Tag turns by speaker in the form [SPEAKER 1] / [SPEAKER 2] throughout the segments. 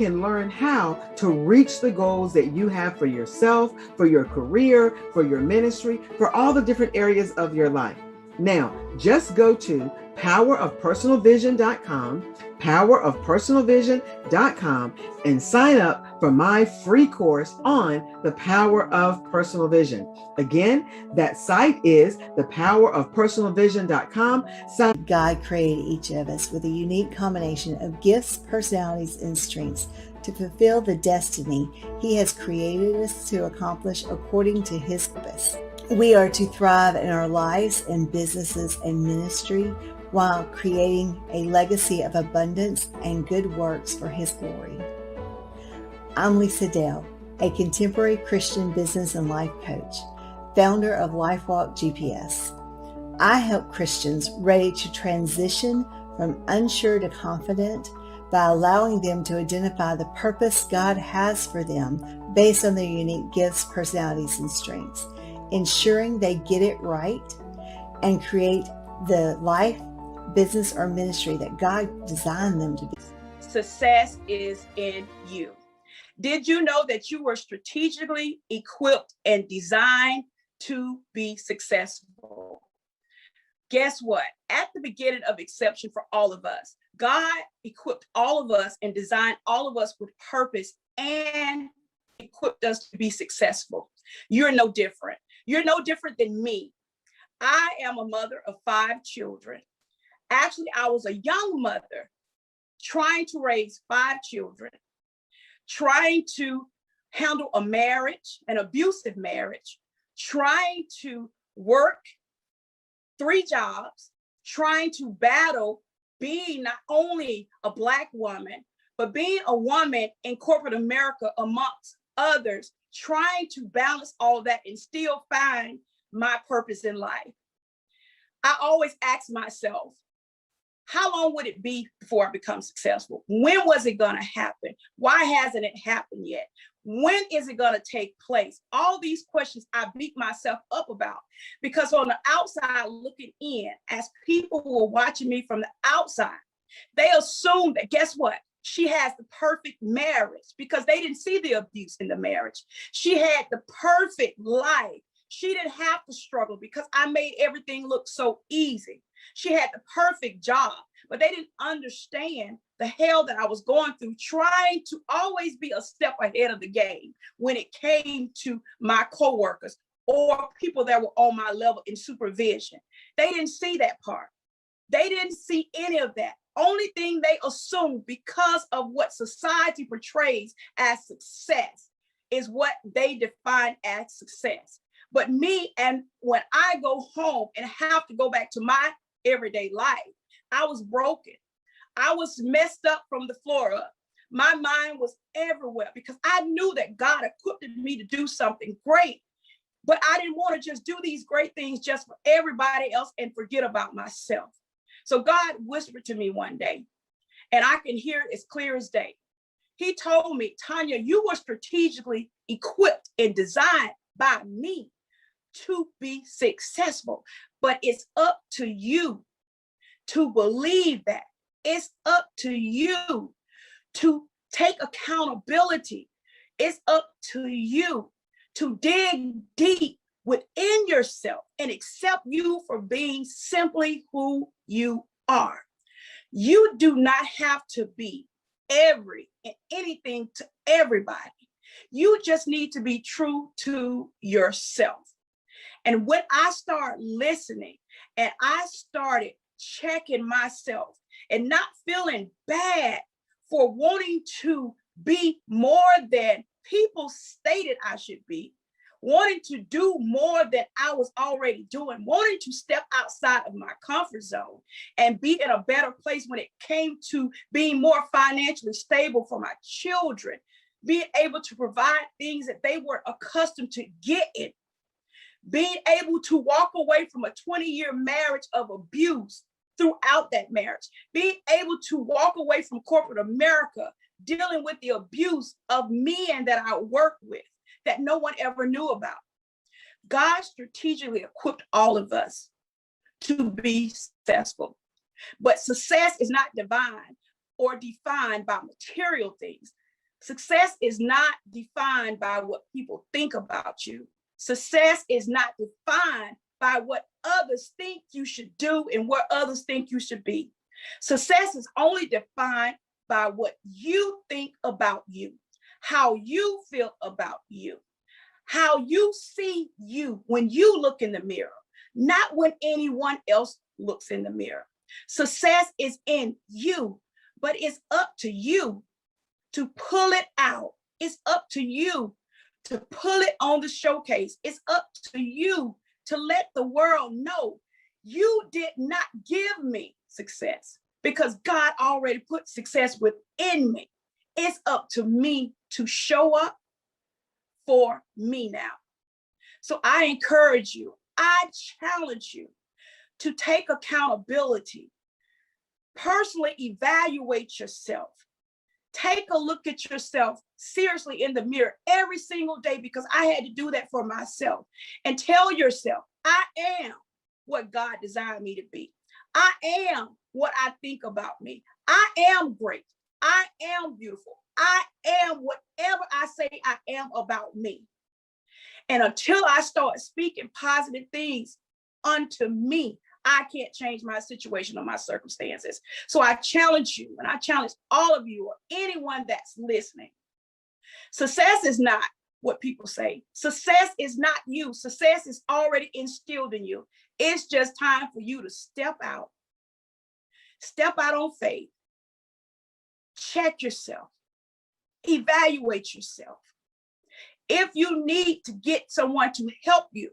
[SPEAKER 1] can learn how to reach the goals that you have for yourself, for your career, for your ministry, for all the different areas of your life. Now, just go to powerofpersonalvision.com, and sign up for my free course on the power of personal vision. Again, that site is thepowerofpersonalvision.com.
[SPEAKER 2] God created each of us with a unique combination of gifts, personalities, and strengths to fulfill the destiny He has created us to accomplish according to His purpose. We are to thrive in our lives and businesses and ministry while creating a legacy of abundance and good works for His glory. I'm Lisa Dale, a contemporary Christian business and life coach, founder of LifeWalk GPS. I help Christians ready to transition from unsure to confident by allowing them to identify the purpose God has for them based on their unique gifts, personalities, and strengths, ensuring they get it right and create the life, business, or ministry that God designed them to be.
[SPEAKER 3] Success is in you. Did you know that you were strategically equipped and designed to be successful? Guess what? At the beginning of Exception for all of us, God equipped all of us and designed all of us with purpose and equipped us to be successful. You're no different. You're no different than me. I am a mother of 5 children. Actually, I was a young mother trying to raise 5 children, trying to handle a marriage, an abusive marriage, trying to work 3 jobs, trying to battle being not only a Black woman, but being a woman in corporate America amongst others, trying to balance all of that and still find my purpose in life. I always ask myself, how long would it be before I become successful? When was it going to happen? Why hasn't it happened yet? When is it going to take place? All these questions I beat myself up about, because on the outside looking in, as people who are watching me from the outside, they assume that, guess what? She has the perfect marriage because they didn't see the abuse in the marriage. She had the perfect life. She didn't have to struggle because I made everything look so easy. She had the perfect job, but they didn't understand the hell that I was going through, trying to always be a step ahead of the game when it came to my coworkers or people that were on my level in supervision. They didn't see that part. They didn't see any of that. Only thing they assumed, because of what society portrays as success, is what they define as success. But me, and when I go home and have to go back to my everyday life, I was broken. I was messed up from the floor up. My mind was everywhere because I knew that God equipped me to do something great. But I didn't want to just do these great things just for everybody else and forget about myself. So God whispered to me one day, and I can hear it as clear as day. He told me, Tanya, you were strategically equipped and designed by me to be successful, but it's up to you to believe that. It's up to you to take accountability. It's up to you to dig deep within yourself and accept you for being simply who you are. You do not have to be every and anything to everybody. You just need to be true to yourself. And when I start listening and I started checking myself and not feeling bad for wanting to be more than people stated I should be, wanting to do more than I was already doing, wanting to step outside of my comfort zone and be in a better place when it came to being more financially stable for my children, being able to provide things that they weren't accustomed to getting, being able to walk away from a 20-year marriage of abuse throughout that marriage, being able to walk away from corporate America, dealing with the abuse of men that I work with that no one ever knew about. God strategically equipped all of us to be successful, but success is not divine or defined by material things. Success is not defined by what people think about you. Success is not defined by what others think you should do and what others think you should be. Success is only defined by what you think about you, how you feel about you, how you see you when you look in the mirror, not when anyone else looks in the mirror. Success is in you, but it's up to you to pull it out. It's up to you to pull it on the showcase. It's up to you to let the world know you did not give me success, because God already put success within me. It's up to me to show up for me now. So I encourage you, I challenge you to take accountability, personally evaluate yourself. Take a look at yourself seriously in the mirror every single day, because I had to do that for myself, and tell yourself, I am what God designed me to be. I am what I think about me. I am great. I am beautiful. I am whatever I say I am about me. And until I start speaking positive things unto me, I can't change my situation or my circumstances. So I challenge you, and I challenge all of you or anyone that's listening. Success is not what people say. Success is not you. Success is already instilled in you. It's just time for you to step out on faith, check yourself, evaluate yourself. If you need to get someone to help you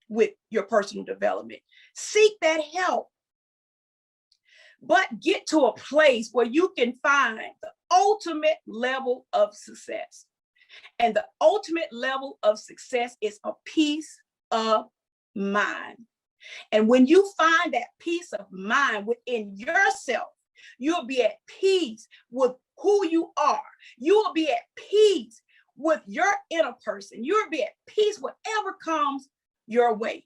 [SPEAKER 3] with your personal development, seek that help. But get to a place where you can find the ultimate level of success. And the ultimate level of success is a peace of mind. And when you find that peace of mind within yourself, you'll be at peace with who you are. You will be at peace with your inner person. You'll be at peace whatever comes your way.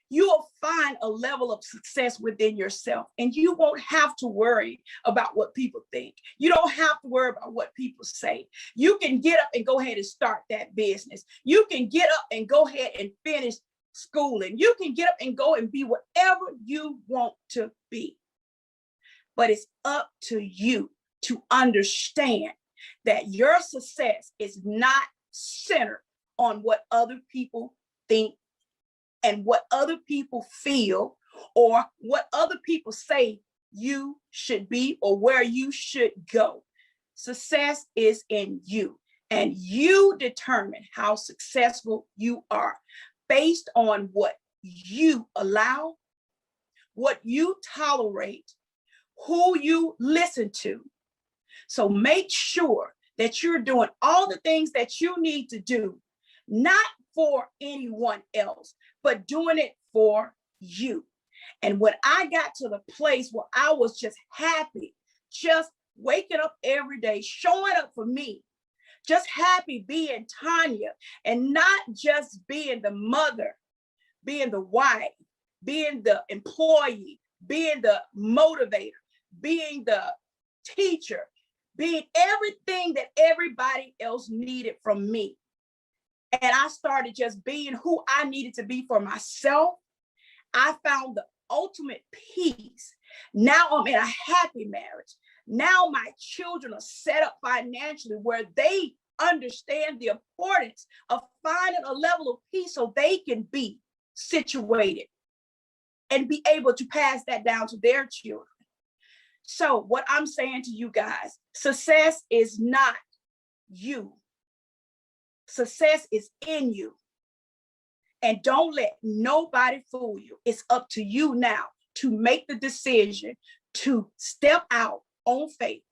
[SPEAKER 3] You will find a level of success within yourself, and you won't have to worry about what people think. You don't have to worry about what people say. You can get up and go ahead and start that business. You can get up and go ahead and finish schooling. You can get up and go and be whatever you want to be. But it's up to you to understand that your success is not centered on what other people think and what other people feel, or what other people say you should be or where you should go. Success is in you, and you determine how successful you are based on what you allow, what you tolerate, who you listen to. So make sure that you're doing all the things that you need to do, not for anyone else, but doing it for you. And when I got to the place where I was just happy, just waking up every day, showing up for me, just happy being Tanya, and not just being the mother, being the wife, being the employee, being the motivator, being the teacher, being everything that everybody else needed from me. And I started just being who I needed to be for myself. I found the ultimate peace. Now I'm in a happy marriage. Now my children are set up financially where they understand the importance of finding a level of peace so they can be situated and be able to pass that down to their children. So what I'm saying to you guys, success is not you. Success is in you. And don't let nobody fool you. It's up to you now to make the decision to step out on faith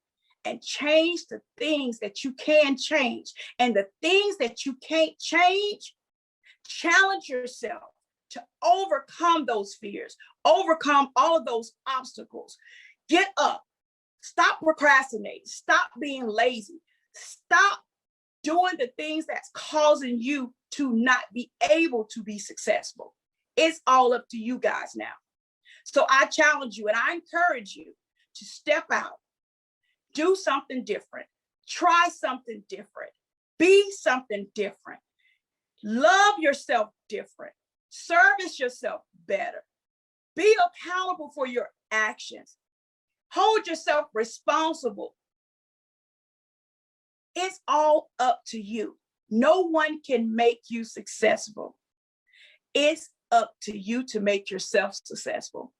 [SPEAKER 3] and change the things that you can change. And the things that you can't change, challenge yourself to overcome those fears, overcome all of those obstacles. Get up, stop procrastinating, stop being lazy, stop doing the things that's causing you to not be able to be successful. It's all up to you guys now. So I challenge you and I encourage you to step out, do something different, Try something different. Be something different. Love yourself different. Service yourself better. Be accountable for your actions. Hold yourself responsible. It's all up to you. No one can make you successful. It's up to you to make yourself successful.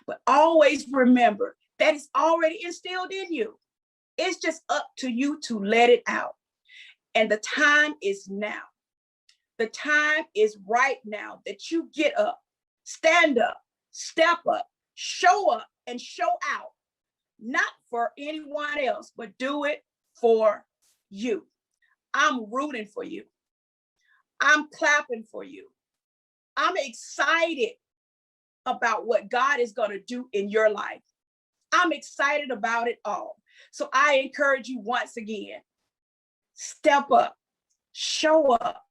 [SPEAKER 3] But always remember that it's already instilled in you. It's just up to you to let it out. And the time is now. The time is right now that you get up, stand up, step up, show up, and show out. Not for anyone else, but do it for you. I'm rooting for you. I'm clapping for you. I'm excited about what God is going to do in your life. I'm excited about it all. So I encourage you once again, step up, show up,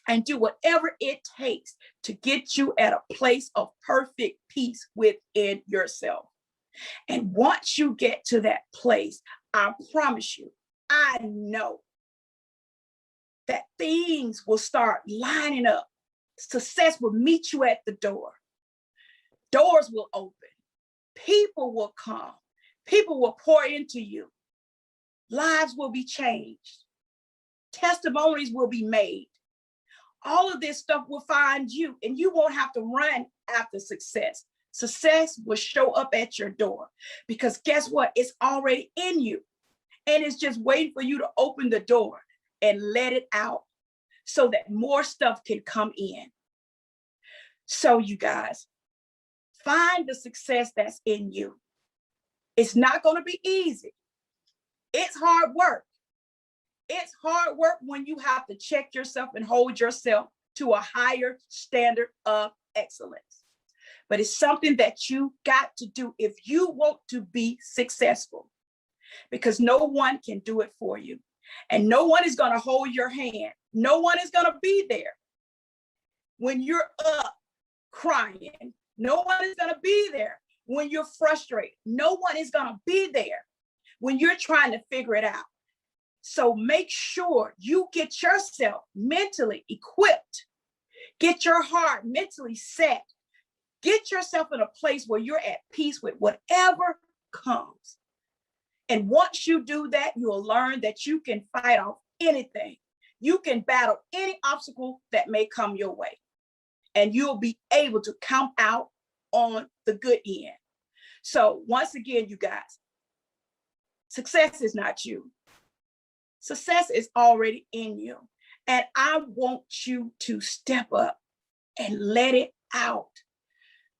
[SPEAKER 3] and do whatever it takes to get you at a place of perfect peace within yourself. And once you get to that place, I promise you, I know that things will start lining up. Success will meet you at the door. Doors will open. People will come. People will pour into you. Lives will be changed. Testimonies will be made. All of this stuff will find you, and you won't have to run after success. Success will show up at your door, because guess what? It's already in you, and it's just waiting for you to open the door and let it out so that more stuff can come in. So you guys, find the success that's in you. It's not going to be easy. It's hard work. It's hard work when you have to check yourself and hold yourself to a higher standard of excellence. But it's something that you got to do if you want to be successful, because no one can do it for you. And no one is going to hold your hand. No one is going to be there when you're up crying. No one is going to be there when you're frustrated. No one is going to be there when you're trying to figure it out. So make sure you get yourself mentally equipped. Get your heart mentally set. Get yourself in a place where you're at peace with whatever comes. And once you do that, you'll learn that you can fight off anything. You can battle any obstacle that may come your way. And you'll be able to come out on the good end. So once again, you guys, success is not you. Success is already in you. And I want you to step up and let it out.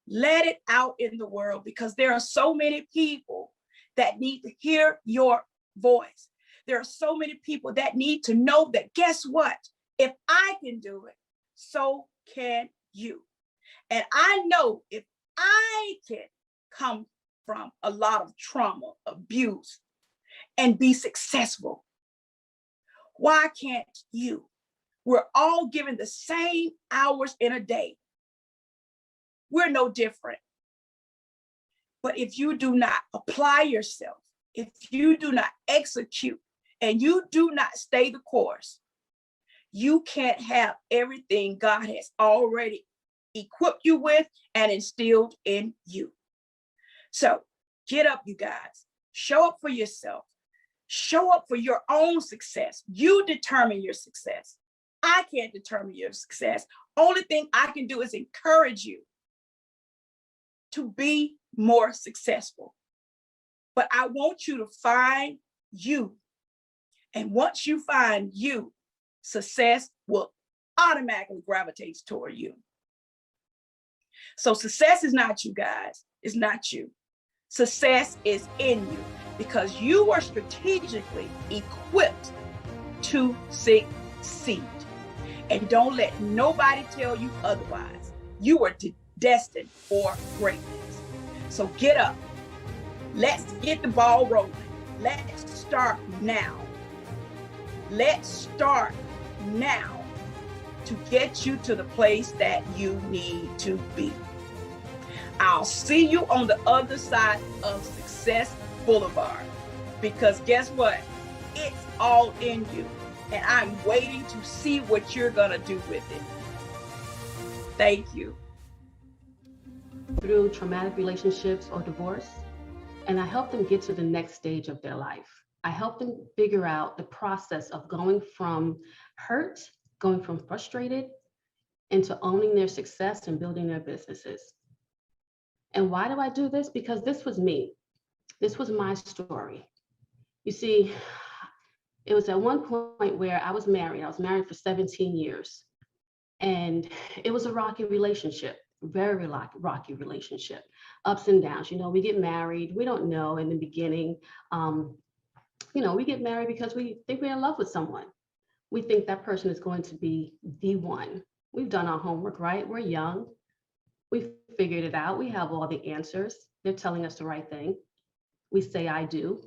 [SPEAKER 3] Let it out in the world, because there are so many people that need to hear your voice. There are so many people that need to know that, guess what? If I can do it, so can you. And I know if I can come from a lot of trauma, abuse, and be successful, why can't you? We're all given the same hours in a day. We're no different. But if you do not apply yourself, if you do not execute, and you do not stay the course, you can't have everything God has already equipped you with and instilled in you. So get up, you guys. Show up for yourself. Show up for your own success. You determine your success. I can't determine your success. Only thing I can do is encourage you to be more successful. But I want you to find you. And once you find you, success will automatically gravitate toward you. So success is not you, guys. It's not you. Success is in you, because you are strategically equipped to succeed. And don't let nobody tell you otherwise. You are destined for greatness. So get up. Let's get the ball rolling. Let's start now. Let's start now to get you to the place that you need to be. I'll see you on the other side of Success Boulevard, because guess what? It's all in you. And I'm waiting to see what you're going to do with it. Thank you.
[SPEAKER 4] Through traumatic relationships or divorce, and I help them get to the next stage of their life. I help them figure out the process of going from hurt, going from frustrated, into owning their success and building their businesses. And why do I do this? Because this was me. This was my story. You see, it was at one point where I was married. I was married for 17 years. And it was a rocky relationship, very rocky relationship, ups and downs. You know, we get married. We don't know in the beginning. You know, we get married because we think we're in love with someone. We think that person is going to be the one. We've done our homework, right? We're young. We've figured it out. We have all the answers. They're telling us the right thing. We say, I do.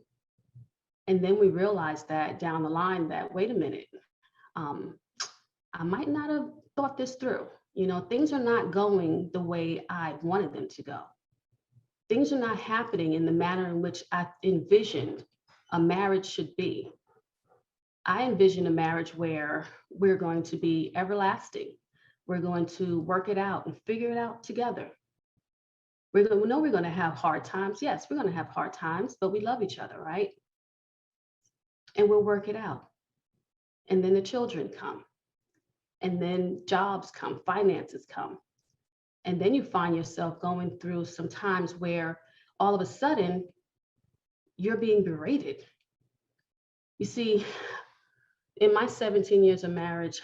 [SPEAKER 4] And then we realize that down the line that, wait a minute, I might not have thought this through. You know, things are not going the way I wanted them to go. Things are not happening in the manner in which I envisioned a marriage should be. I envision a marriage where we're going to be everlasting. We're going to work it out and figure it out together. We know we're going to have hard times. Yes, we're going to have hard times, but we love each other, right? And we'll work it out. And then the children come. And then jobs come, finances come. And then you find yourself going through some times where all of a sudden you're being berated. You see, in my 17 years of marriage,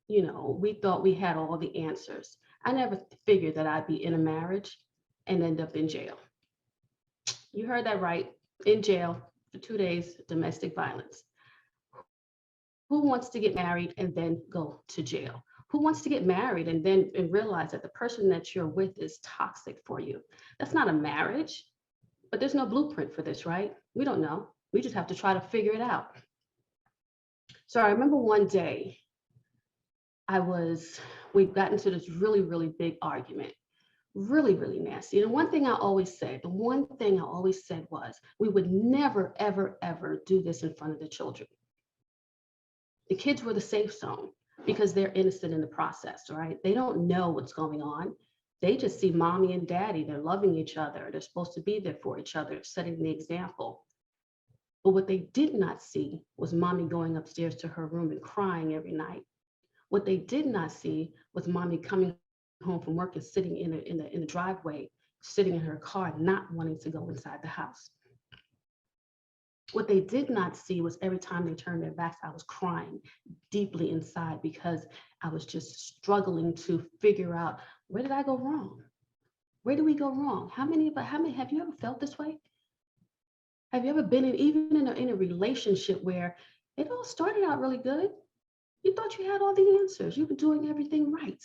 [SPEAKER 4] you know, we thought we had all the answers. I never figured that I'd be in a marriage and end up in jail. You heard that right, in jail for 2 days, domestic violence. Who wants to get married and then go to jail? Who wants to get married and then realize that the person that you're with is toxic for you? That's not a marriage, but there's no blueprint for this, right? We don't know. We just have to try to figure it out. So I remember one day we got into this really, really big argument, really, really nasty. And one thing I always said was, we would never, ever, ever do this in front of the children. The kids were the safe zone because they're innocent in the process, right? They don't know what's going on. They just see mommy and daddy. They're loving each other. They're supposed to be there for each other, setting the example. But what they did not see was mommy going upstairs to her room and crying every night. What they did not see was mommy coming home from work and sitting in the driveway, sitting in her car, not wanting to go inside the house. What they did not see was every time they turned their backs, I was crying deeply inside because I was just struggling to figure out, where did I go wrong? Where did we go wrong? How many have you ever felt this way? Have you ever been in a relationship where it all started out really good? You thought you had all the answers. You were doing everything right.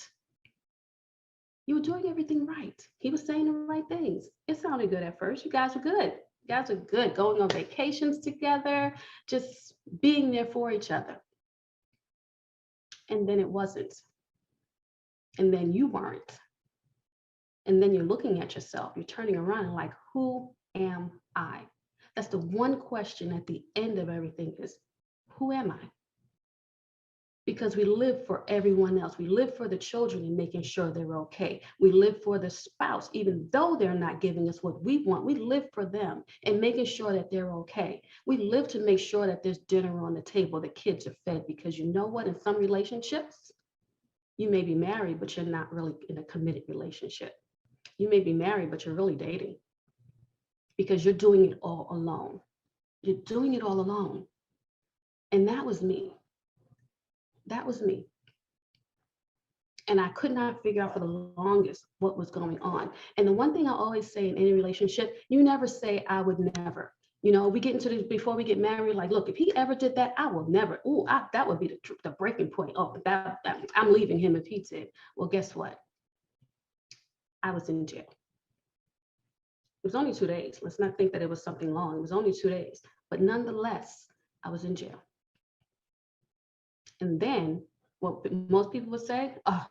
[SPEAKER 4] You were doing everything right. He was saying the right things. It sounded good at first. You guys were good. You guys are good, going on vacations together, just being there for each other. And then it wasn't. And then you weren't. And then you're looking at yourself, you're turning around and like, who am I? That's the one question at the end of everything is, who am I? Because we live for everyone else. We live for the children and making sure they're okay. We live for the spouse, even though they're not giving us what we want. We live for them and making sure that they're okay. We live to make sure that there's dinner on the table, the kids are fed, because you know what? In some relationships, you may be married, but you're not really in a committed relationship. You may be married, but you're really dating because you're doing it all alone. You're doing it all alone. And that was me. That was me. And I could not figure out for the longest what was going on. And the one thing I always say in any relationship, you never say, I would never. You know, we get into this before we get married, like, look, if he ever did that, I will never. That would be the breaking point. Oh, I'm leaving him if he did. Well, guess what? I was in jail. It was only 2 days. Let's not think that it was something long. It was only 2 days. But nonetheless, I was in jail. And then what most people would say, oh,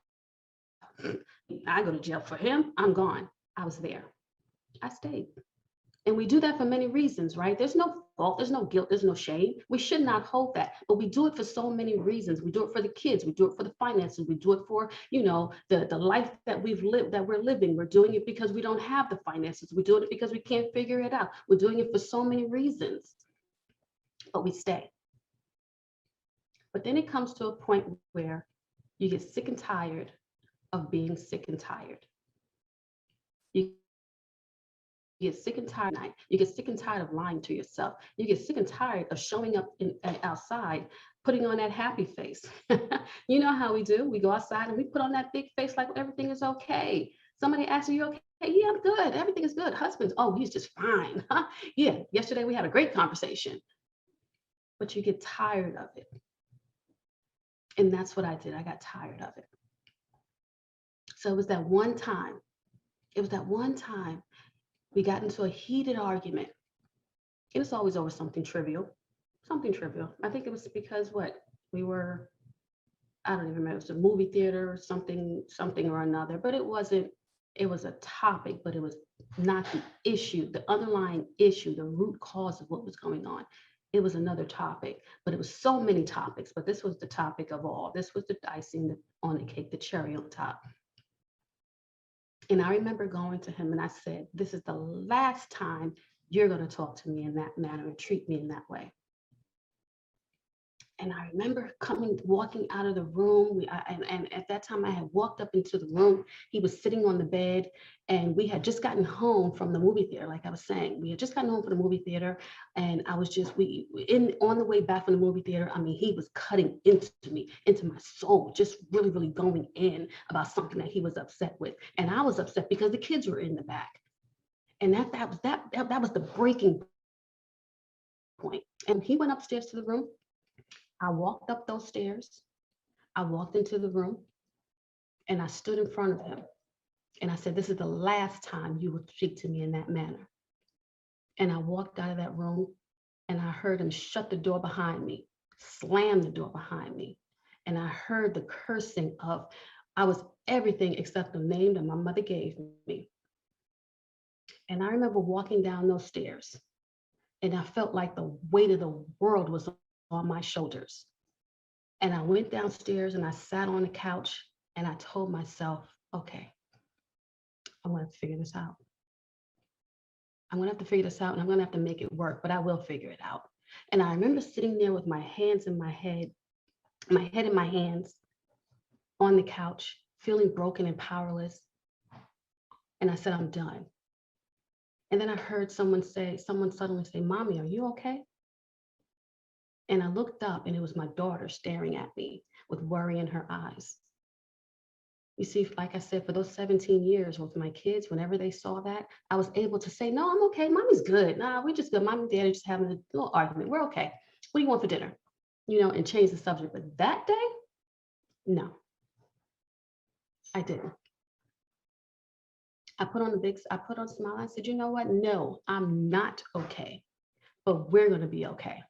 [SPEAKER 4] I go to jail for him, I'm gone. I was there. I stayed. And we do that for many reasons, right? There's no fault, there's no guilt, there's no shame. We should not hold that, but we do it for so many reasons. We do it for the kids, we do it for the finances, we do it for, the life that we've lived, that we're living. We're doing it because we don't have the finances. We're doing it because we can't figure it out. We're doing it for so many reasons, but we stay. But then it comes to a point where you get sick and tired of being sick and tired. You get sick and tired of night. You get sick and tired of lying to yourself. You get sick and tired of showing up outside, putting on that happy face. You know how we do. We go outside and we put on that big face like everything is okay. Somebody asks you, okay? Yeah, I'm good. Everything is good. Husbands, oh, he's just fine. Yeah, yesterday we had a great conversation. But you get tired of it. And that's what I did. I got tired of it. So it was that one time. We got into a heated argument. It was always over something trivial. I think it was because we were, I don't even remember, it was a movie theater or something or another, but it was a topic, but it was not the issue, the underlying issue, the root cause of what was going on. It was another topic, but it was so many topics, but this was the topic of all. This was the icing on the cake, the cherry on top. And I remember going to him and I said, this is the last time you're going to talk to me in that manner and treat me in that way. And I remember walking out of the room. And at that time I had walked up into the room. He was sitting on the bed and we had just gotten home from the movie theater. Like I was saying, we had just gotten home from the movie theater. And I was just, on the way back from the movie theater, I mean, he was cutting into me, into my soul, just really, really going in about something that he was upset with. And I was upset because the kids were in the back. And that was the breaking point. And he went upstairs to the room. I walked up those stairs. I walked into the room and I stood in front of him. And I said, this is the last time you would speak to me in that manner. And I walked out of that room and I heard him shut the door behind me, slam the door behind me. And I heard the cursing of, I was everything except the name that my mother gave me. And I remember walking down those stairs and I felt like the weight of the world was on my shoulders. And I went downstairs and I sat on the couch and I told myself, okay, I'm gonna have to figure this out. I'm gonna have to figure this out and I'm gonna have to make it work, but I will figure it out. And I remember sitting there with my hands in my head in my hands on the couch, feeling broken and powerless. And I said, I'm done. And then I heard someone suddenly say, Mommy, are you okay? And I looked up and it was my daughter staring at me with worry in her eyes. You see, like I said, for those 17 years with my kids, whenever they saw that, I was able to say, no, I'm okay. Mommy's good. Nah, we're just good. Mom and Dad are just having a little argument. We're okay. What do you want for dinner? And change the subject. But that day, no, I didn't. I put on a smile. I said, you know what? No, I'm not okay, but we're going to be okay.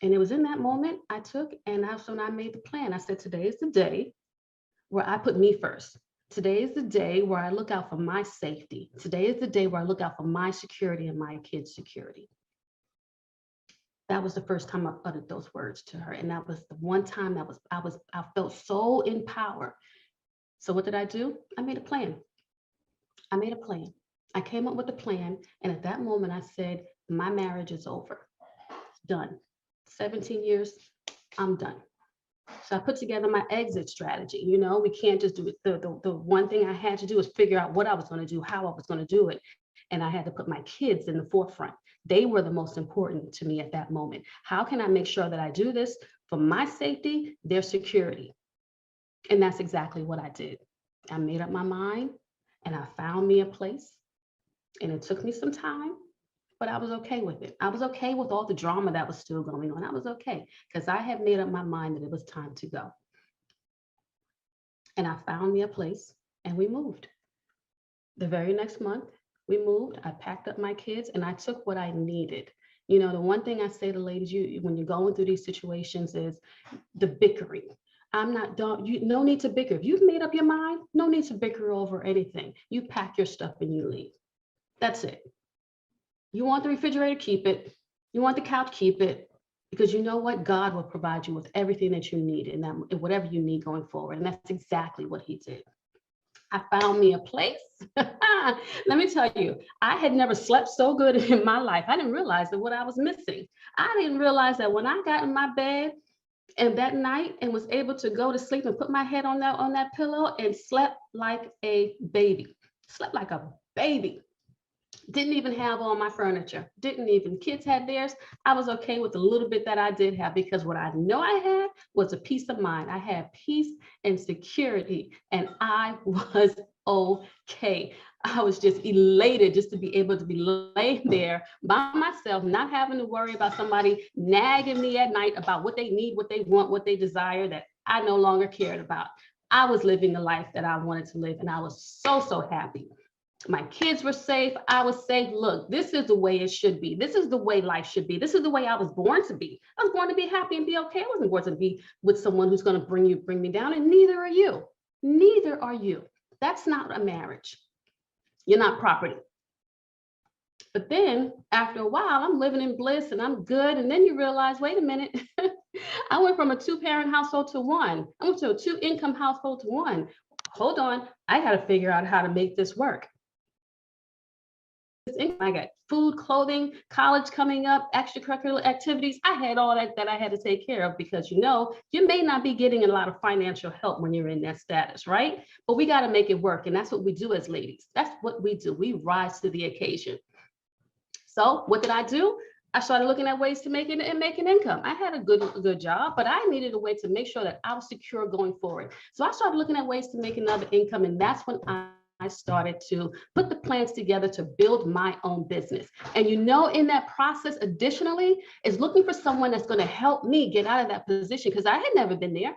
[SPEAKER 4] And it was in that moment that's when I made the plan. I said, today is the day where I put me first. Today is the day where I look out for my safety. Today is the day where I look out for my security and my kids' security. That was the first time I uttered those words to her. And that was the one time I felt so in power. So what did I do? I made a plan. I came up with a plan. And at that moment I said, my marriage is over. It's done. 17 years, I'm done. So I put together my exit strategy. We can't just do it. The one thing I had to do was figure out what I was going to do, how I was going to do it. And I had to put my kids in the forefront. They were the most important to me at that moment. How can I make sure that I do this for my safety, their security? And that's exactly what I did. I made up my mind and I found me a place. And it took me some time, but I was okay with it. I was okay with all the drama that was still going on. I was okay because I had made up my mind that it was time to go. And I found me a place and we moved. The very next month we moved, I packed up my kids and I took what I needed. The one thing I say to ladies, when you're going through these situations is the bickering. No need to bicker. If you've made up your mind, no need to bicker over anything. You pack your stuff and you leave. That's it. You want the refrigerator, keep it. You want the couch, keep it. Because you know what? God will provide you with everything that you need and whatever you need going forward. And that's exactly what he did. I found me a place. Let me tell you, I had never slept so good in my life. I didn't realize that what I was missing. I didn't realize that when I got in my bed and that night and was able to go to sleep and put my head on that pillow and slept like a baby. Slept like a baby. Didn't even have all my furniture. Didn't even, kids had theirs. I was okay with the little bit that I did have, because what I know I had was a peace of mind. I had peace and security, and I was okay. I was just elated just to be able to be laying there by myself, not having to worry about somebody nagging me at night about what they need, what they want, what they desire, that I no longer cared about. I was living the life that I wanted to live, and I was so happy. My kids were safe. I was safe. Look, this is the way it should be. This is the way life should be. This is the way I was born to be. I was born to be happy and be okay. I wasn't born to be with someone who's going to bring me down, and neither are you. Neither are you. That's not a marriage. You're not property. But then after a while, I'm living in bliss and I'm good. And then you realize, wait a minute, I went from a 2-parent household to one. I went to a 2-income household to one. Hold on, I got to figure out how to make this work. I got food, clothing, college coming up, extracurricular activities. I had all that I had to take care of, because you may not be getting a lot of financial help when you're in that status, right? But we got to make it work. And that's what we do as ladies. That's what we do. We rise to the occasion. So what did I do? I started looking at ways to make an income. I had a good job, but I needed a way to make sure that I was secure going forward. So I started looking at ways to make another income. And that's when I started to put the plans together to build my own business. And in that process, additionally, is looking for someone that's going to help me get out of that position, because I had never been there.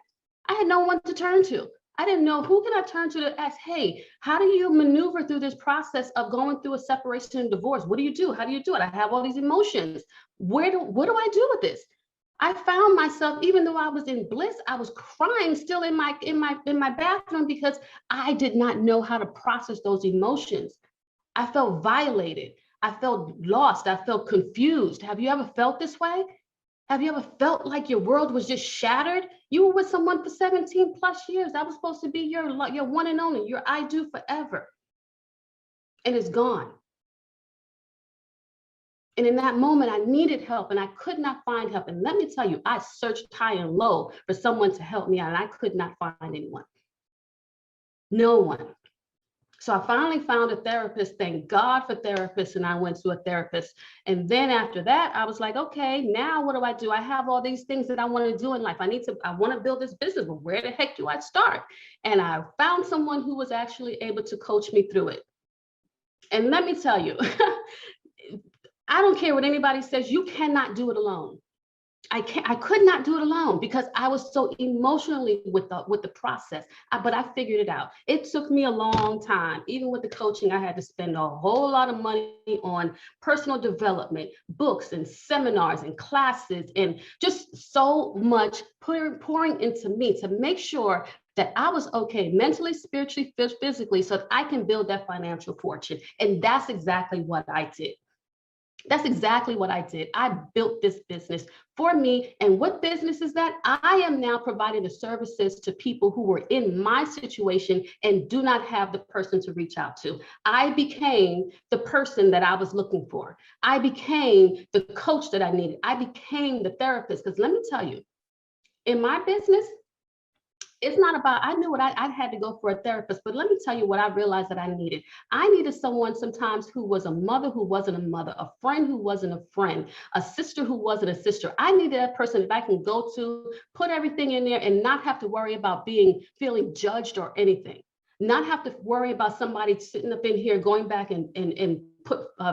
[SPEAKER 4] I had no one to turn to. I didn't know who can I turn to ask, hey, how do you maneuver through this process of going through a separation and divorce? What do you do? How do you do it? I have all these emotions. What do I do with this? I found myself, even though I was in bliss, I was crying still in my bathroom, because I did not know how to process those emotions. I felt violated. I felt lost. I felt confused. Have you ever felt this way? Have you ever felt like your world was just shattered? You were with someone for 17 plus years. That was supposed to be your one and only, your I do forever. And it's gone. And in that moment, I needed help, and I could not find help. And let me tell you, I searched high and low for someone to help me out, and I could not find anyone. No one. So I finally found a therapist. Thank God for therapists. And I went to a therapist. And then after that, I was like, okay, now what do? I have all these things that I want to do in life. I want to build this business, but where the heck do I start? And I found someone who was actually able to coach me through it. And let me tell you, I don't care what anybody says, you cannot do it alone. I could not do it alone, because I was so emotionally with the process, but I figured it out. It took me a long time. Even with the coaching, I had to spend a whole lot of money on personal development, books and seminars and classes, and just so much pouring into me to make sure that I was okay mentally, spiritually, physically, so that I can build that financial fortune. And that's exactly what I did. That's exactly what I did. I built this business for me. And what business is that? I am now providing the services to people who were in my situation and do not have the person to reach out to. I became the person that I was looking for. I became the coach that I needed. I became the therapist. Because let me tell you, in my business, it's not about, I knew what I had to go for a therapist, but let me tell you what I realized that I needed. I needed someone sometimes who was a mother who wasn't a mother, a friend who wasn't a friend, a sister who wasn't a sister. I needed that person that I can go to, put everything in there, and not have to worry about feeling judged or anything. Not have to worry about somebody sitting up in here going back and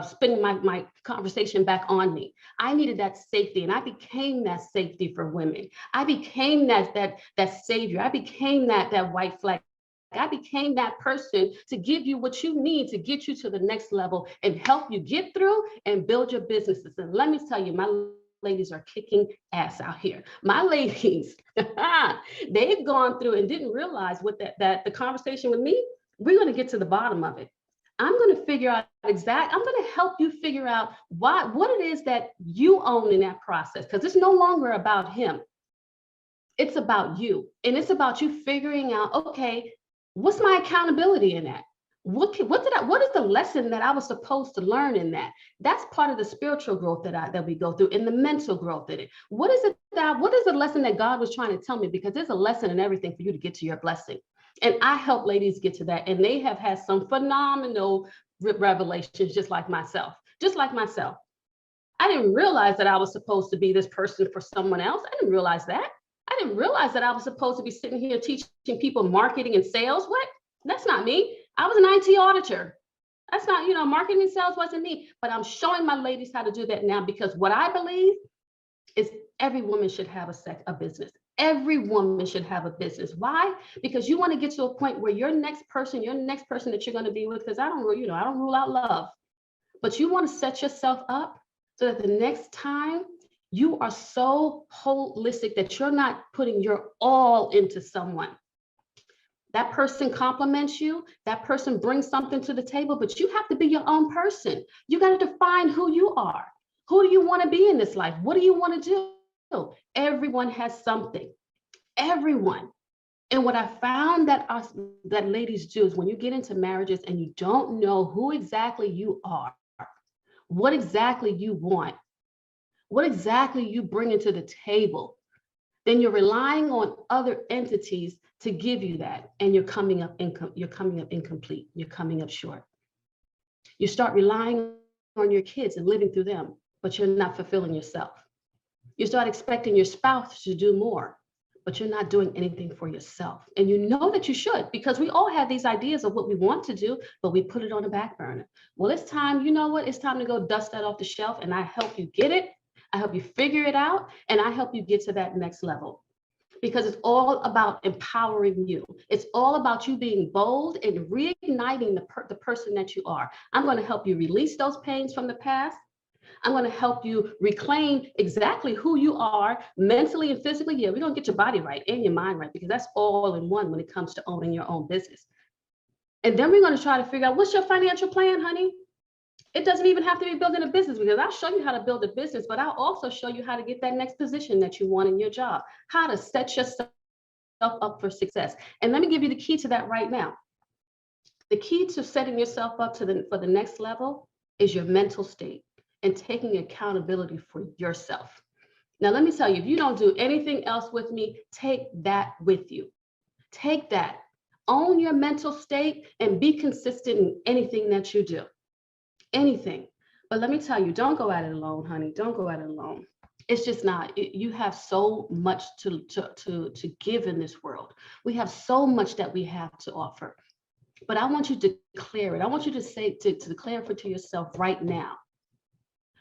[SPEAKER 4] spinning my conversation back on me. I needed that safety, and I became that safety for women. I became that savior. I became that white flag. I became that person to give you what you need to get you to the next level and help you get through and build your businesses. And let me tell you, my ladies are kicking ass out here. My ladies, they've gone through and didn't realize what that the conversation with me, we're going to get to the bottom of it. I'm going to figure out I'm going to help you figure out what it is that you own in that process, because it's no longer about him. It's about you. And it's about you figuring out, okay, what's my accountability in that? What is the lesson that I was supposed to learn in that? That's part of the spiritual growth that we go through, and the mental growth in it. What is the lesson that God was trying to tell me? Because there's a lesson in everything for you to get to your blessing. And I help ladies get to that. And they have had some phenomenal revelations, just like myself. I didn't realize that I was supposed to be this person for someone else. I didn't realize that. I didn't realize that I was supposed to be sitting here teaching people marketing and sales. What? That's not me. I was an IT auditor. That's not, marketing and sales wasn't me. But I'm showing my ladies how to do that now, because what I believe is every woman should have a business. Every woman should have a business. Why? Because you want to get to a point where your next person that you're going to be with, because I don't rule out love, but you want to set yourself up so that the next time you are so holistic that you're not putting your all into someone. That person compliments you, that person brings something to the table, but you have to be your own person. You got to define who you are. Who do you want to be in this life? What do you want to do? Everyone has something. Everyone. And what I found that ladies do is when you get into marriages and you don't know who exactly you are, what exactly you want, what exactly you bring into the table, then you're relying on other entities to give you that, and you're coming up incomplete. You're coming up short. You start relying on your kids and living through them, but you're not fulfilling yourself. You start expecting your spouse to do more, but you're not doing anything for yourself. And you know that you should, because we all have these ideas of what we want to do, but we put it on the back burner. Well, it's time, it's time to go dust that off the shelf, and I help you get it. I help you figure it out, and I help you get to that next level. Because it's all about empowering you. It's all about you being bold and reigniting the person that you are. I'm going to help you release those pains from the past. I'm going to help you reclaim exactly who you are mentally and physically. Yeah, we're going to get your body right and your mind right, because that's all in one when it comes to owning your own business. And then we're going to try to figure out, what's your financial plan, honey? It doesn't even have to be building a business, because I'll show you how to build a business, but I'll also show you how to get that next position that you want in your job, how to set yourself up for success. And let me give you the key to that right now. The key to setting yourself up for the next level is your mental state and taking accountability for yourself. Now, let me tell you, if you don't do anything else with me, take that with you. Take that. Own your mental state and be consistent in anything that you do. Anything. But let me tell you, don't go at it alone, honey. Don't go at it alone. It's just not. You have so much to give in this world. We have so much that we have to offer. But I want you to declare it. I want you to declare it to yourself right now,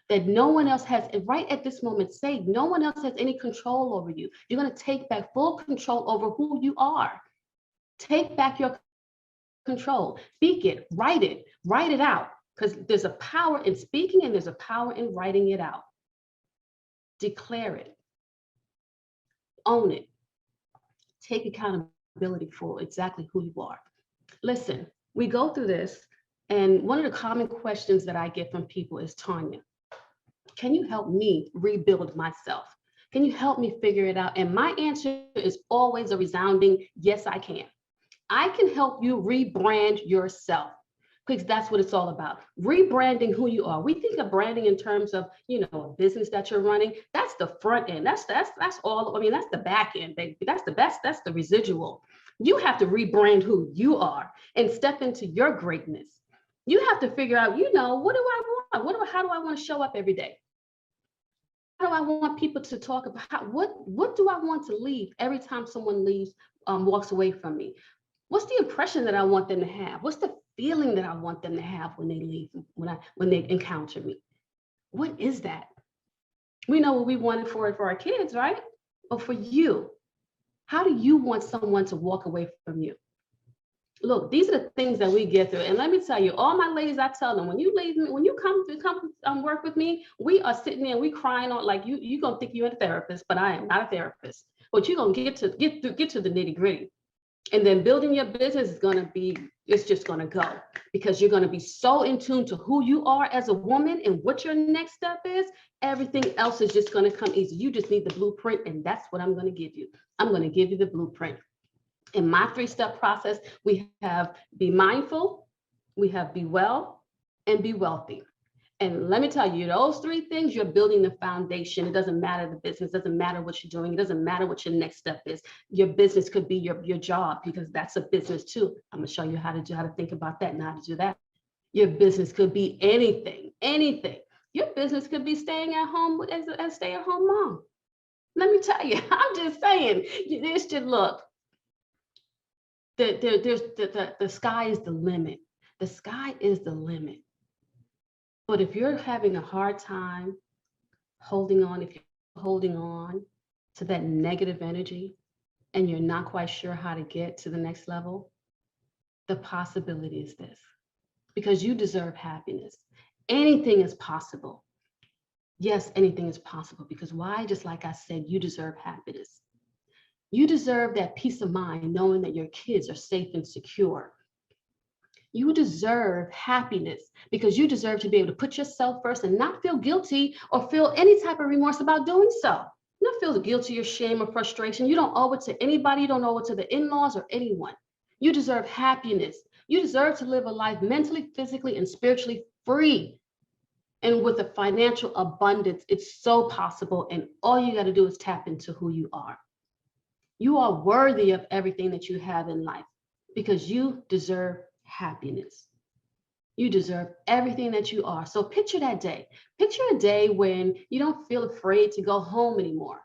[SPEAKER 4] that no one else has, right at this moment, say no one else has any control over you. You're going to take back full control over who you are. Take back your control. Speak it, write it out. Because there's a power in speaking and there's a power in writing it out. Declare it. Own it. Take accountability for exactly who you are. Listen, we go through this, and one of the common questions that I get from people is, Tanya, can you help me rebuild myself? Can you help me figure it out? And my answer is always a resounding, yes, I can. I can help you rebrand yourself. Because that's what it's all about. Rebranding who you are. We think of branding in terms of, a business that you're running. That's the front end. That's all. I mean, that's the back end, baby. That's the best. That's the residual. You have to rebrand who you are and step into your greatness. You have to figure out, what do I want? How do I want to show up every day? How do I want people to talk about? What do I want to leave every time someone walks away from me? What's the impression that I want them to have? What's the feeling that I want them to have when they leave, when they encounter me? What is that? We know what we wanted for our kids, right? But for you, how do you want someone to walk away from you? Look, these are the things that we get through. And let me tell you, all my ladies, I tell them, when you leave me, when you come work with me, we are sitting there and we crying on, like you're gonna think you're a therapist, but I am not a therapist. But you're gonna get to the nitty gritty. And then building your business is going to be, it's just going to go, because you're going to be so in tune to who you are as a woman and what your next step is. Everything else is just going to come easy. You just need the blueprint, and that's what I'm going to give you. I'm going to give you the blueprint. In my 3-step process, we have be mindful, we have be well, and be wealthy. And let me tell you, those 3 things, you're building the foundation. It doesn't matter the business, doesn't matter what you're doing. It doesn't matter what your next step is. Your business could be your job, because that's a business too. I'm gonna show you how to think about that and how to do that. Your business could be anything. Your business could be staying at home as a stay-at-home mom. Let me tell you, I'm just saying, this should look. The sky is the limit. The sky is the limit. But if you're having a hard time holding on to that negative energy, and you're not quite sure how to get to the next level, the possibility is this, because you deserve happiness. Anything is possible. Yes, anything is possible, because why? Just like I said, you deserve happiness. You deserve that peace of mind, knowing that your kids are safe and secure. You deserve happiness, because you deserve to be able to put yourself first and not feel guilty or feel any type of remorse about doing so. Not feel guilty or shame or frustration. You don't owe it to anybody. You don't owe it to the in-laws or anyone. You deserve happiness. You deserve to live a life mentally, physically, and spiritually free. And with a financial abundance, it's so possible. And all you got to do is tap into who you are. You are worthy of everything that you have in life, because you deserve happiness. You deserve everything that you are. So picture that day. Picture a day when you don't feel afraid to go home anymore.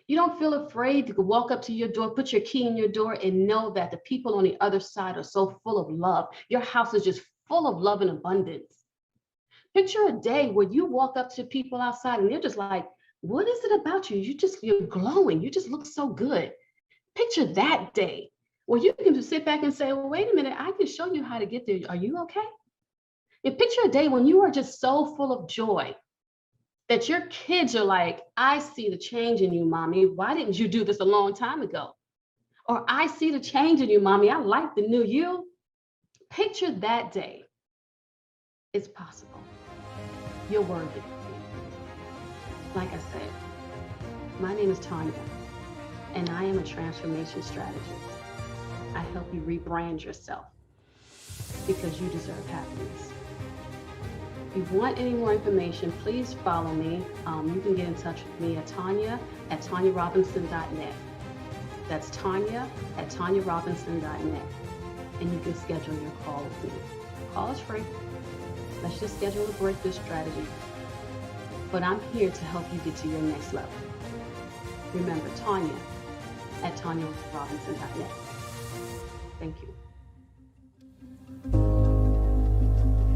[SPEAKER 4] You don't feel afraid to walk up to your door, put your key in your door, and know that the people on the other side are so full of love. Your house is just full of love and abundance. Picture a day where you walk up to people outside and they're just like, what is it about you? You're glowing. You just look so good. Picture that day where you can just sit back and say, well, wait a minute, I can show you how to get there. Are you okay? And picture a day when you are just so full of joy that your kids are like, I see the change in you, mommy. Why didn't you do this a long time ago? Or I see the change in you, mommy. I like the new you. Picture that day. It's possible. You're worthy. Like I said, my name is Tanya, and I am a transformation strategist. I help you rebrand yourself, because you deserve happiness. If you want any more information, please follow me. You can get in touch with me at tanyarobinson.net. That's tanya@tanyarobinson.net. And you can schedule your call with me. Call is free. Let's just schedule a breakthrough strategy. But I'm here to help you get to your next level. Remember, Tanya@tanyarobinson.net. Thank you.